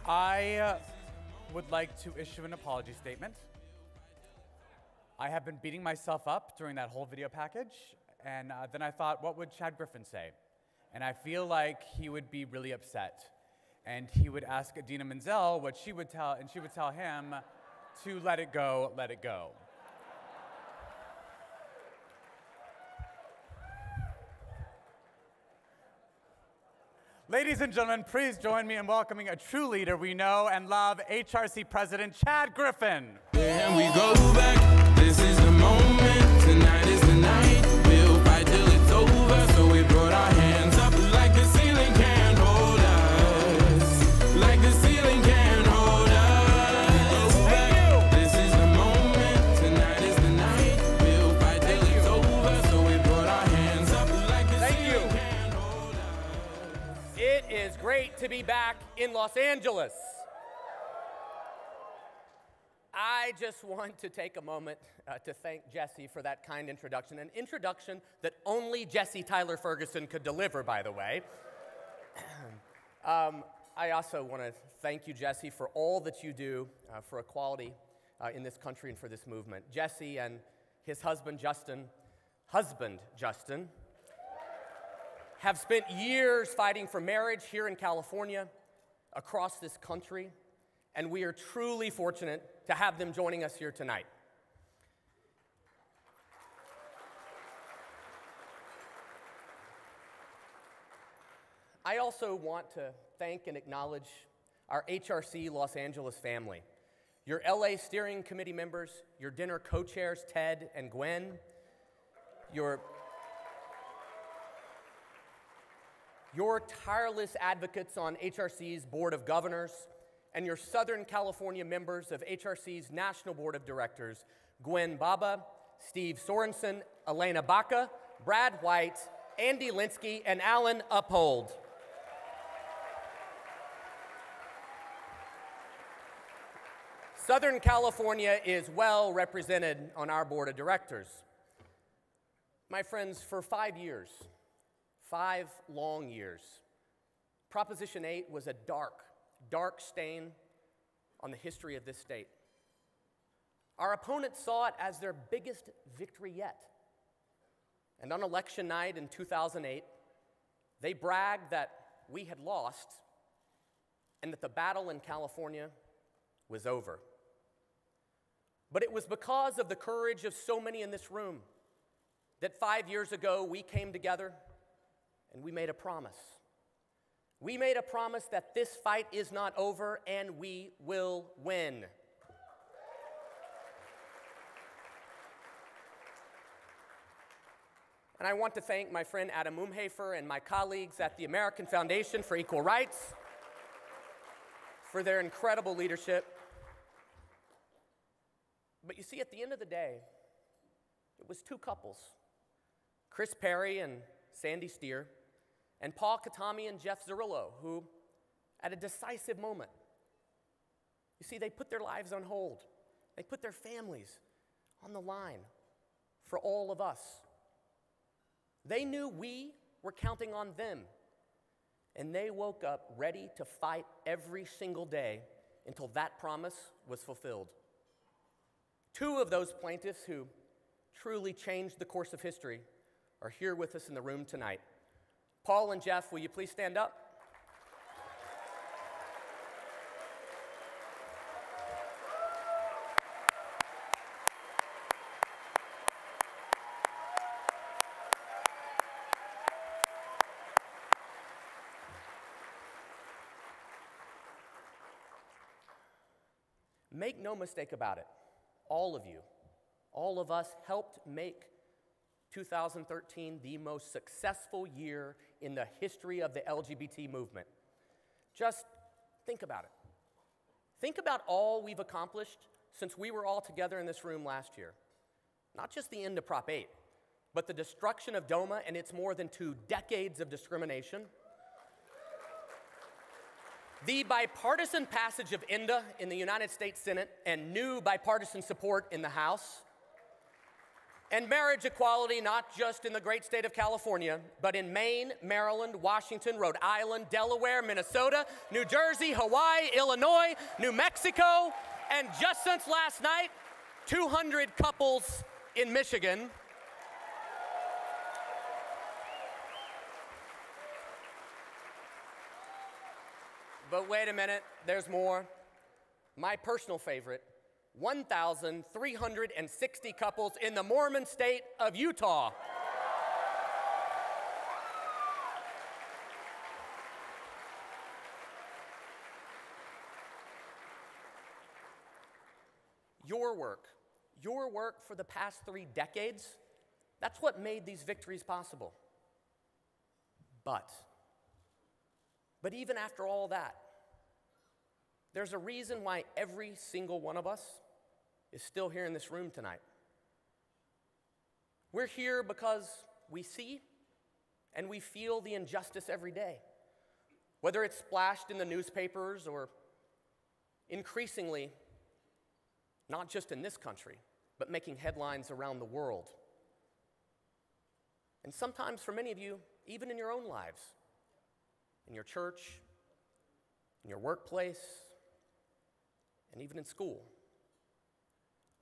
I would like to issue an apology statement. I have been beating myself up during that whole video package, and then I thought, what would Chad Griffin say? And I feel like he would be really upset. And he would ask Adina Menzel what she would tell, and she would tell him to let it go, let it go. Ladies and gentlemen, please join me in welcoming a true leader we know and love, HRC President Chad Griffin. And we go back, this is the moment, tonight is the night, we'll fight till it's over, so we brought our hands up like the ceiling can't hold us, like the ceiling can't hold us. Thank you. This is the moment, tonight is the night, we'll fight till it's over, so we brought our hands up like the ceiling can't hold us. It is great to be back in Los Angeles. I just want to take a moment to thank Jesse for that kind introduction, an introduction that only Jesse Tyler Ferguson could deliver, by the way. I also want to thank you, Jesse, for all that you do for equality in this country and for this movement. Jesse and his husband, Justin, have spent years fighting for marriage here in California, across this country, and we are truly fortunate to have them joining us here tonight. I also want to thank and acknowledge our HRC Los Angeles family, your LA steering committee members, your dinner co-chairs, Ted and Gwen, your tireless advocates on HRC's Board of Governors, and your Southern California members of HRC's National Board of Directors, Gwen Baba, Steve Sorensen, Elena Baca, Brad White, Andy Linsky, and Alan Uphold. Southern California is well represented on our Board of Directors. My friends, for 5 years, 5 long years, Proposition 8 was a dark stain on the history of this state. Our opponents saw it as their biggest victory yet. And on election night in 2008, they bragged that we had lost and that the battle in California was over. But it was because of the courage of so many in this room that 5 years ago we came together and we made a promise. We made a promise that this fight is not over and we will win. And I want to thank my friend Adam Umhafer and my colleagues at the American Foundation for Equal Rights for their incredible leadership. But you see, at the end of the day, it was 2 couples, Chris Perry and Sandy Steer, and Paul Katami and Jeff Zerillo, who, at a decisive moment, you see, they put their lives on hold. They put their families on the line for all of us. They knew we were counting on them, and they woke up ready to fight every single day until that promise was fulfilled. 2 of those plaintiffs who truly changed the course of history are here with us in the room tonight. Paul and Jeff, will you please stand up? Make no mistake about it, all of you, all of us helped make 2013 the most successful year in the history of the LGBT movement. Just think about it. Think about all we've accomplished since we were all together in this room last year. Not just the end of Prop 8, but the destruction of DOMA and its more than 2 decades of discrimination. The bipartisan passage of INDA in the United States Senate and new bipartisan support in the House. And marriage equality, not just in the great state of California, but in Maine, Maryland, Washington, Rhode Island, Delaware, Minnesota, New Jersey, Hawaii, Illinois, New Mexico, and just since last night, 200 couples in Michigan. But wait a minute, there's more. My personal favorite, 1,360 couples in the Mormon state of Utah. Your work for the past 3 decades, that's what made these victories possible. But even after all that, there's a reason why every single one of us is still here in this room tonight. We're here because we see and we feel the injustice every day, whether it's splashed in the newspapers or increasingly, not just in this country, but making headlines around the world. And sometimes for many of you, even in your own lives, in your church, in your workplace, and even in school.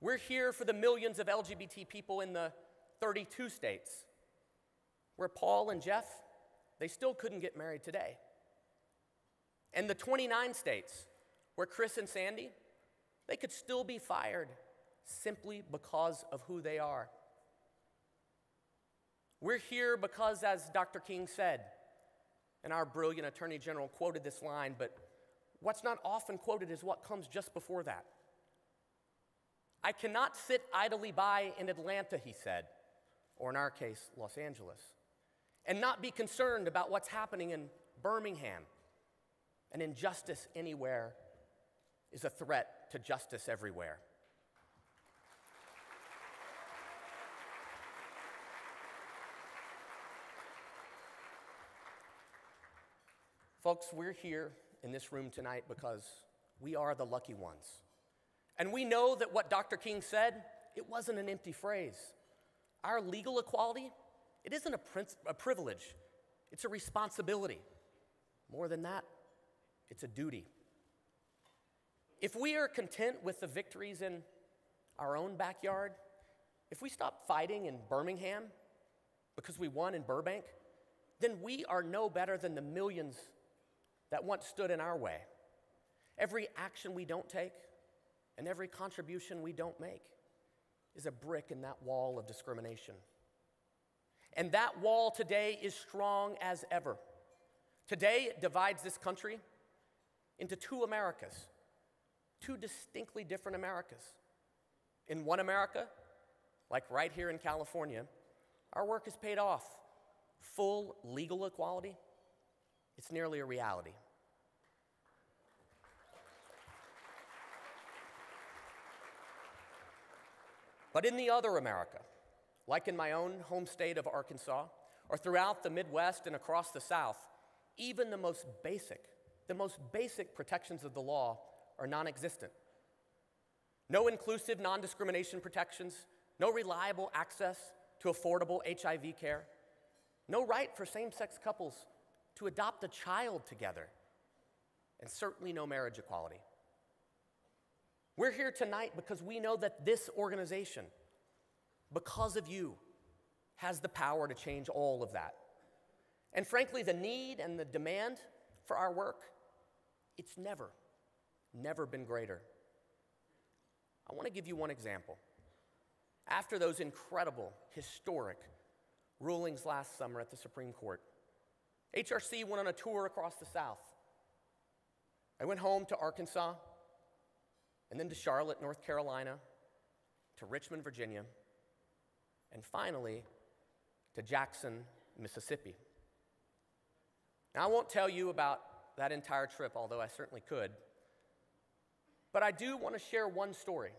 We're here for the millions of LGBT people in the 32 states where Paul and Jeff, they still couldn't get married today. And the 29 states where Chris and Sandy, they could still be fired simply because of who they are. We're here because, as Dr. King said, and our brilliant Attorney General quoted this line, but what's not often quoted is what comes just before that. I cannot sit idly by in Atlanta, he said, or in our case, Los Angeles, and not be concerned about what's happening in Birmingham. An injustice anywhere is a threat to justice everywhere. Folks, we're here in this room tonight because we are the lucky ones. And we know that what Dr. King said, it wasn't an empty phrase. Our legal equality, it isn't a privilege, it's a responsibility. More than that, it's a duty. If we are content with the victories in our own backyard, if we stop fighting in Birmingham because we won in Burbank, then we are no better than the millions that once stood in our way. Every action we don't take and every contribution we don't make is a brick in that wall of discrimination. And that wall today is strong as ever. Today, it divides this country into 2 Americas, 2 distinctly different Americas. In one America, like right here in California, our work is paid off. Full legal equality, it's nearly a reality. But in the other America, like in my own home state of Arkansas, or throughout the Midwest and across the South, even the most basic protections of the law are non-existent. No inclusive non-discrimination protections, no reliable access to affordable HIV care, no right for same-sex couples to adopt a child together, and certainly no marriage equality. We're here tonight because we know that this organization, because of you, has the power to change all of that. And frankly, the need and the demand for our work, it's never been greater. I want to give you one example. After those incredible, historic rulings last summer at the Supreme Court, HRC went on a tour across the South. I went home to Arkansas, and then to Charlotte, North Carolina, to Richmond, Virginia, and finally to Jackson, Mississippi. Now, I won't tell you about that entire trip, although I certainly could, but I do want to share one story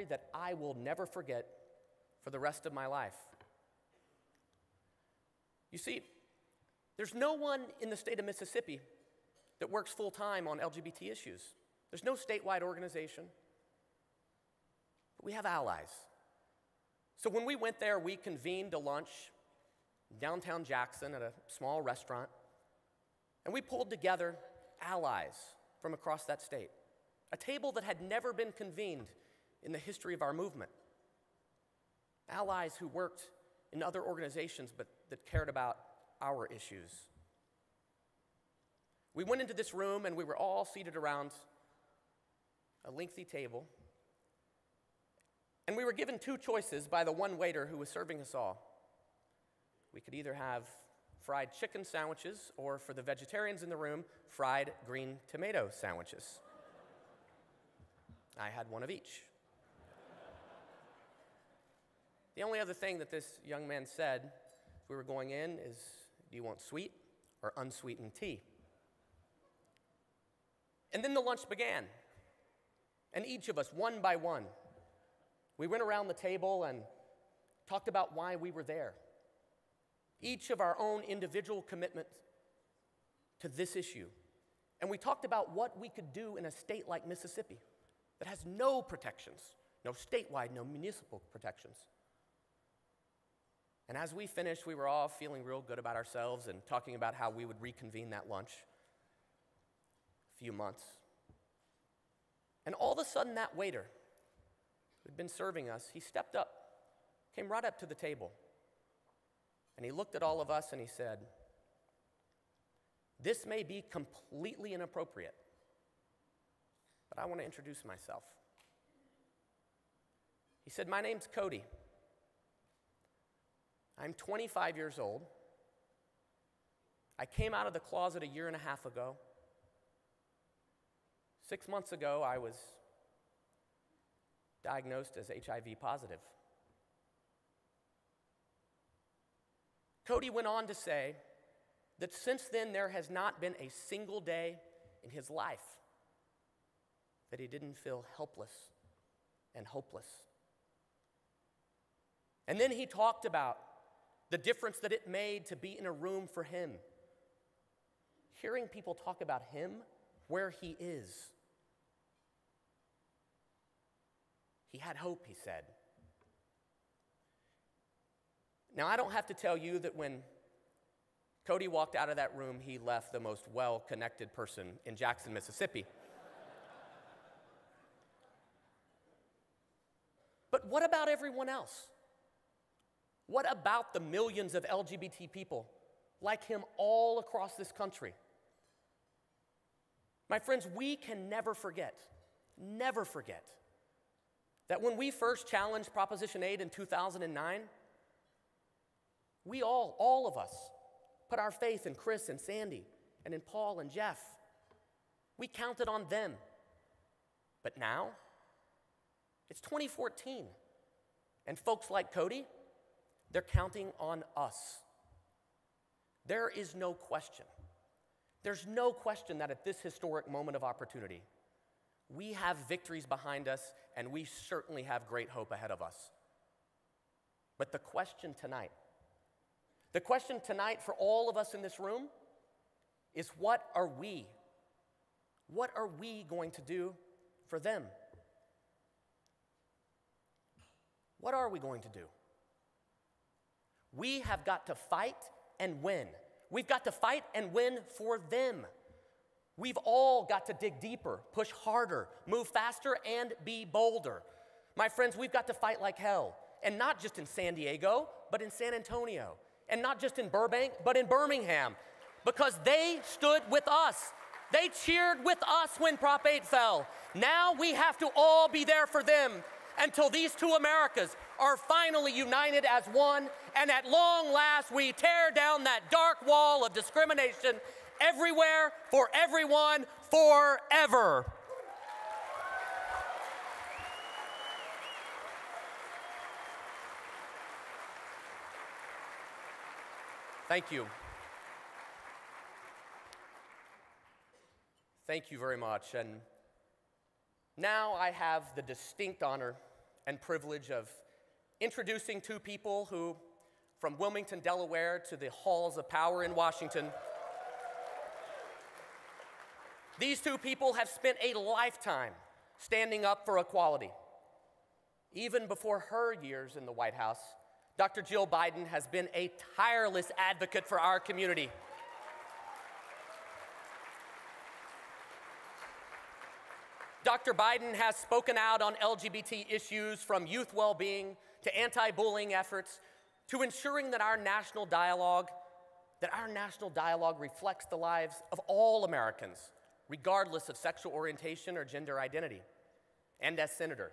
that I will never forget for the rest of my life. You see, there's no one in the state of Mississippi that works full-time on LGBT issues. There's no statewide organization. But we have allies. So when we went there, we convened a lunch in downtown Jackson at a small restaurant, and we pulled together allies from across that state, a table that had never been convened in the history of our movement. Allies who worked in other organizations but that cared about our issues. We went into this room and we were all seated around a lengthy table, and we were given two choices by the one waiter who was serving us all. We could either have fried chicken sandwiches, or for the vegetarians in the room, fried green tomato sandwiches. I had one of each. The only other thing that this young man said as we were going in is, do you want sweet or unsweetened tea? And then the lunch began. And each of us, one by one, we went around the table and talked about why we were there. Each of our own individual commitment to this issue. And we talked about what we could do in a state like Mississippi that has no protections, no statewide, no municipal protections. And as we finished, we were all feeling real good about ourselves and talking about how we would reconvene that lunch a few months. And all of a sudden, that waiter who had been serving us, he stepped up, came right up to the table, and he looked at all of us and he said, "This may be completely inappropriate, but I want to introduce myself." He said, "My name's Cody. I'm 25 years old. I came out of the closet a year and a half ago. 6 months ago, I was diagnosed as HIV positive." Cody went on to say that since then, there has not been a single day in his life that he didn't feel helpless and hopeless. And then he talked about the difference that it made to be in a room for him, hearing people talk about him where he is. He had hope, he said. Now, I don't have to tell you that when Cody walked out of that room, he left the most well-connected person in Jackson, Mississippi. But what about everyone else? What about the millions of LGBT people like him all across this country? My friends, we can never forget that when we first challenged Proposition 8 in 2009, we all of us, put our faith in Chris and Sandy and in Paul and Jeff. We counted on them. But now, it's 2014, and folks like Cody, they're counting on us. There is no question. There's no question that at this historic moment of opportunity, we have victories behind us, and we certainly have great hope ahead of us. But the question tonight for all of us in this room is, what are we going to do for them? What are we going to do? We have got to fight and win. We've got to fight and win for them. We've all got to dig deeper, push harder, move faster, and be bolder. My friends, we've got to fight like hell, and not just in San Diego, but in San Antonio, and not just in Burbank, but in Birmingham, because they stood with us. They cheered with us when Prop 8 fell. Now we have to all be there for them until these two Americas are finally united as one, and at long last we tear down that dark wall of discrimination everywhere, for everyone, forever. Thank you. Thank you very much. And now I have the distinct honor and privilege of introducing two people who, from Wilmington, Delaware, to the halls of power in Washington, these two people have spent a lifetime standing up for equality. Even before her years in the White House, Dr. Jill Biden has been a tireless advocate for our community. Dr. Biden has spoken out on LGBT issues, from youth well-being to anti-bullying efforts to ensuring that our national dialogue reflects the lives of all Americans, regardless of sexual orientation or gender identity. And as senator,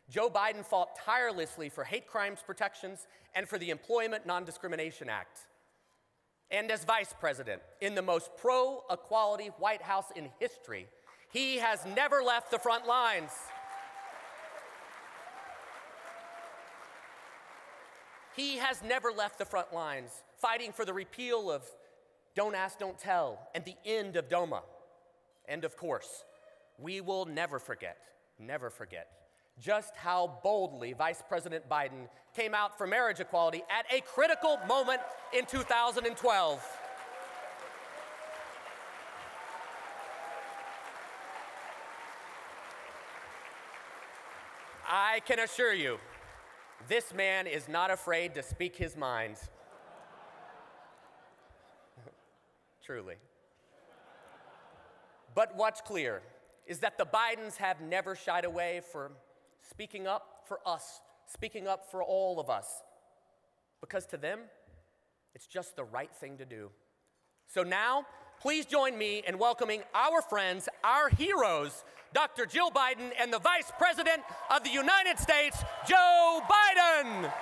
Joe Biden fought tirelessly for hate crimes protections and for the Employment Non-Discrimination Act. And as vice president, in the most pro-equality White House in history, he has never left the front lines. He has never left the front lines, fighting for the repeal of Don't Ask, Don't Tell and the end of DOMA. And of course, we will never forget just how boldly Vice President Biden came out for marriage equality at a critical moment in 2012. I can assure you, this man is not afraid to speak his mind. Truly. But what's clear is that the Bidens have never shied away from speaking up for us, speaking up for all of us, because to them, it's just the right thing to do. So now, please join me in welcoming our friends, our heroes, Dr. Jill Biden and the Vice President of the United States, Joe Biden.